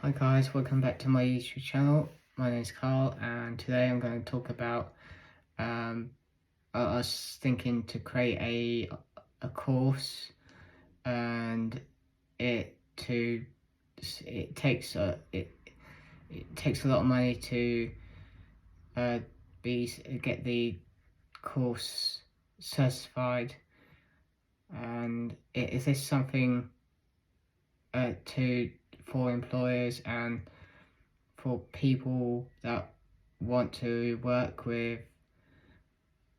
Hi guys, welcome back to my YouTube channel. My name is Carl, and today I'm going to talk about I was thinking to create a course, and it takes it takes a lot of money to get the course certified. And is this something for employers and for people that want to work with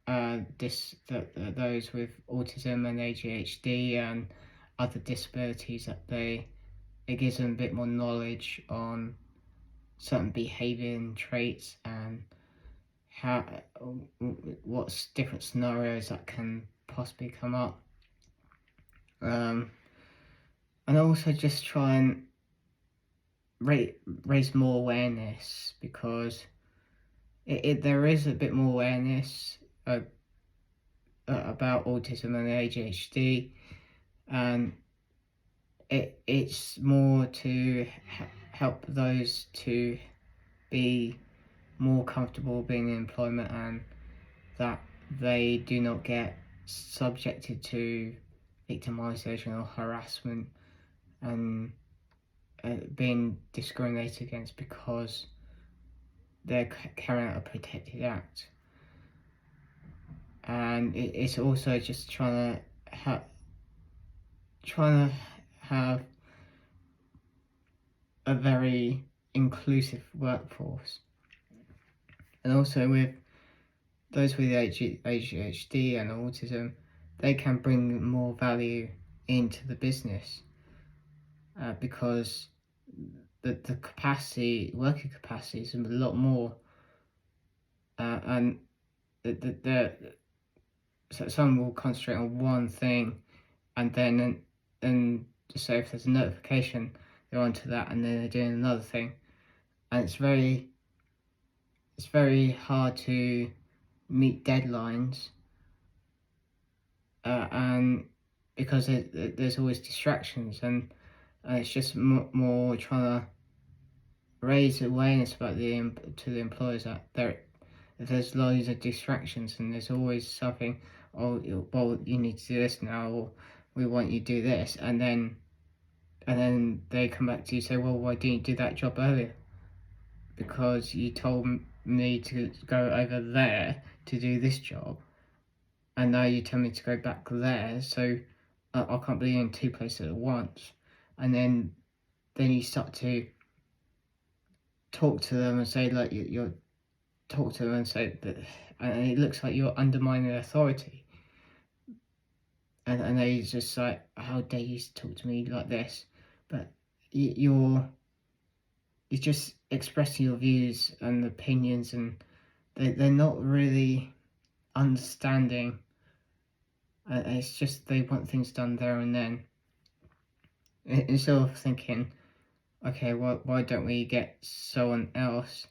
those with autism and ADHD and other disabilities, that it gives them a bit more knowledge on certain behaviour and traits and how what's different scenarios that can possibly come up, and also just try and raise more awareness, because there is a bit more awareness about autism and ADHD, and it's more to help those to be more comfortable being in employment, and that they do not get subjected to victimization or harassment and being discriminated against because they're carrying out a protected act. And it's also just trying to have a very inclusive workforce, and also with those with ADHD and autism, they can bring more value into the business, because the working capacity is a lot more, and so some will concentrate on one thing, and then so if there's a notification, they're onto that, and then they're doing another thing, and it's very hard to meet deadlines, and because there's always distractions, and it's just more trying to raise awareness about to the employers that there's loads of distractions, and there's always something. Oh, well, you need to do this now, or we want you to do this, and then they come back to you and say, well, why didn't you do that job earlier? Because you told me to go over there to do this job, and now you tell me to go back there, so I can't be in two places at once. And then you start to talk to them and say, like, you're talk to them and say that, and it looks like you're undermining their authority, and they just like, how dare you talk to me like this? But you're just expressing your views and opinions, and they're not really understanding. It's just they want things done there and then, instead of thinking, okay, well, why don't we get someone else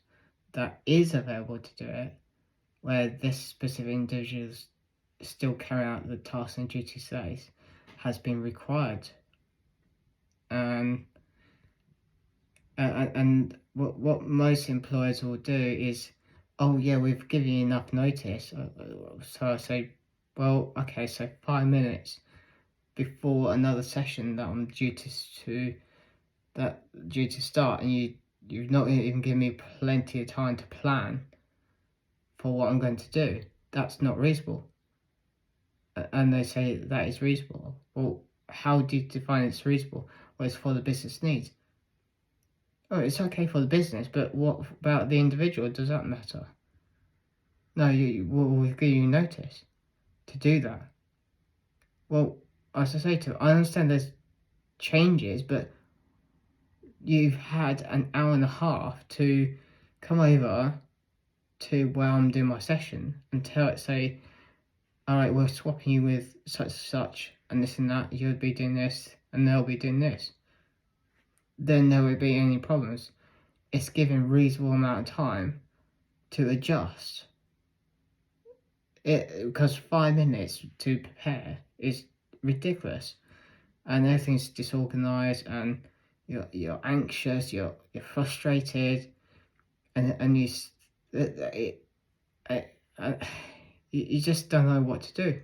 that is available to do it, where this specific individual is still carrying out the tasks and duties that has been required. And what most employers will do is, oh yeah, we've given you enough notice. So I say, well, okay, so 5 minutes before another session that I'm due to start, and you've not even given me plenty of time to plan for what I'm going to do. That's not reasonable. And they say that is reasonable. Well, how do you define it's reasonable? Well, it's for the business needs. Oh, it's okay for the business, but what about the individual? Does that matter? No, we'll give you notice to do that. Well, as I say to them, I understand there's changes, but you've had an hour and a half to come over to where I'm doing my session and say, all right, we're swapping you with such and such, and this and that, you'll be doing this, and they'll be doing this. Then there won't be any problems. It's given reasonable amount of time to adjust. Because 5 minutes to prepare is ridiculous, and everything's disorganized, and you're anxious, you're frustrated, and you just don't know what to do.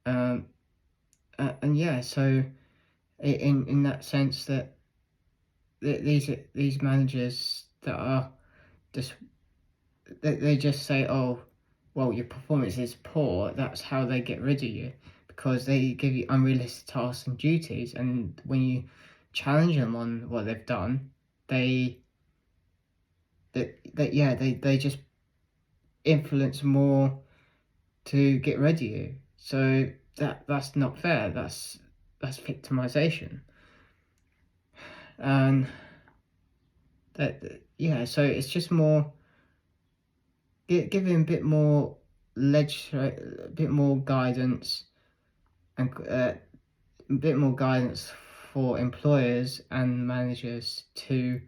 And yeah, so in that sense, that these managers that are just they just say, oh, well, your performance is poor, that's how they get rid of you, because they give you unrealistic tasks and duties, and when you challenge them on what they've done, they just influence more to get rid of you. So that's not fair. That's victimization. And so it's just more giving a bit more a bit more guidance, and a bit more guidance for employers and managers to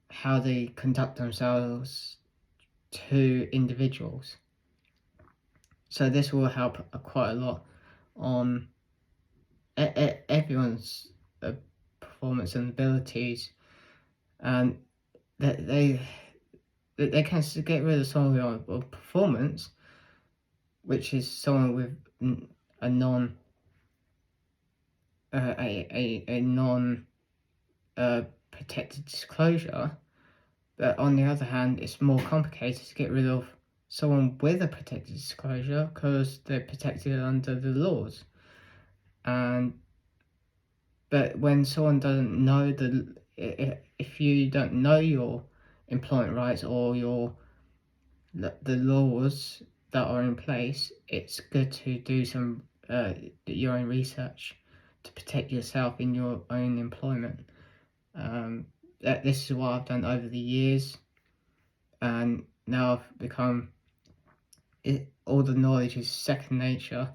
how they conduct themselves to individuals. So this will help quite a lot on everyone's performance and abilities, and that they can get rid of someone with performance, which is someone with a non protected disclosure. But on the other hand, it's more complicated to get rid of someone with a protected disclosure because they're protected under the laws. But when someone doesn't know if you don't know your employment rights or the laws that are in place, it's good to do some your own research to protect yourself in your own employment. This is what I've done over the years, and now I've become all the knowledge is second nature.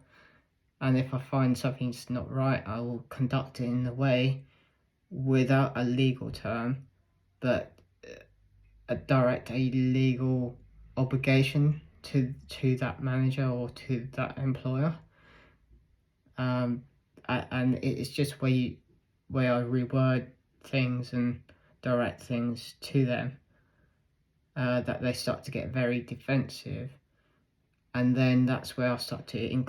And if I find something's not right, I will conduct it in a way without a legal term, but a legal obligation to that manager or to that employer. And it's just where I reword things and direct things to them that they start to get very defensive, and then that's where I start to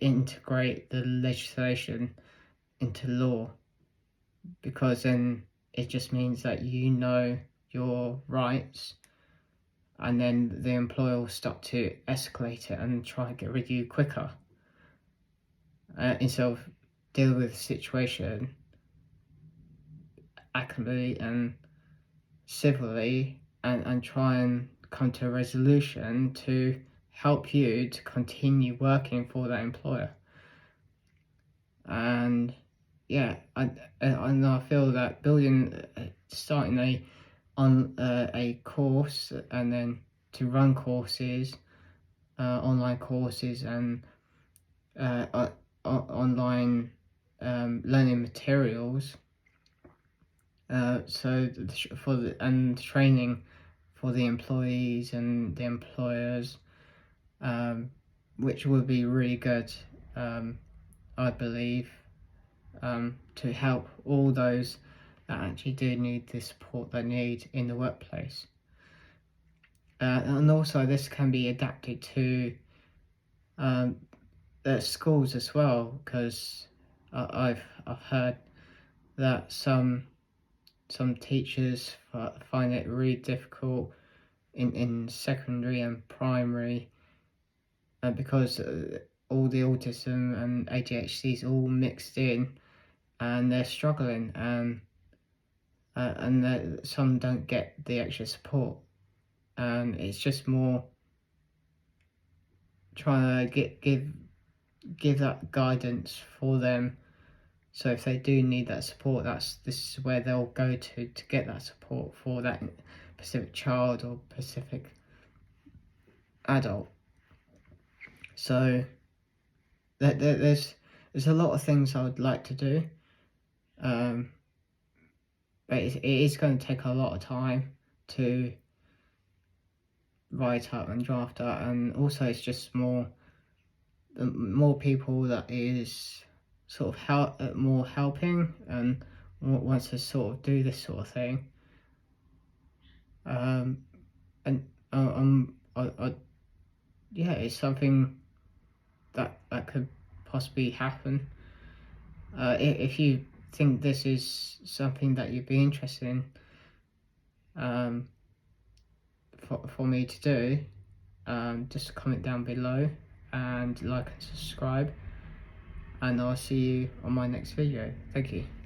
integrate the legislation into law, because then it just means that you know your rights, and then the employer will start to escalate it and try and get rid of you quicker, instead of deal with the situation accurately and civilly, and try and come to a resolution to help you to continue working for that employer. And yeah, I feel that starting a course, and then to run courses, online courses, and online learning materials, so and training for the employees and the employers, which would be really good, I believe, to help all those that actually do need the support they need in the workplace. And also this can be adapted to schools as well, because I've heard that some teachers find it really difficult in secondary and primary, because all the autism and ADHD is all mixed in, and they're struggling, and some don't get the extra support, and it's just more trying to give that guidance for them. So if they do need that support, this is where they'll go to get that support for that specific child or specific adult. So there's a lot of things I would like to do, but it is going to take a lot of time to write up and draft up, and also it's just more people that is sort of more helping and wants to sort of do this sort of thing. And yeah, it's something that could possibly happen. If you think this is something that you'd be interested in, for me to do, just comment down below and like and subscribe, and I'll see you on my next video. Thank you.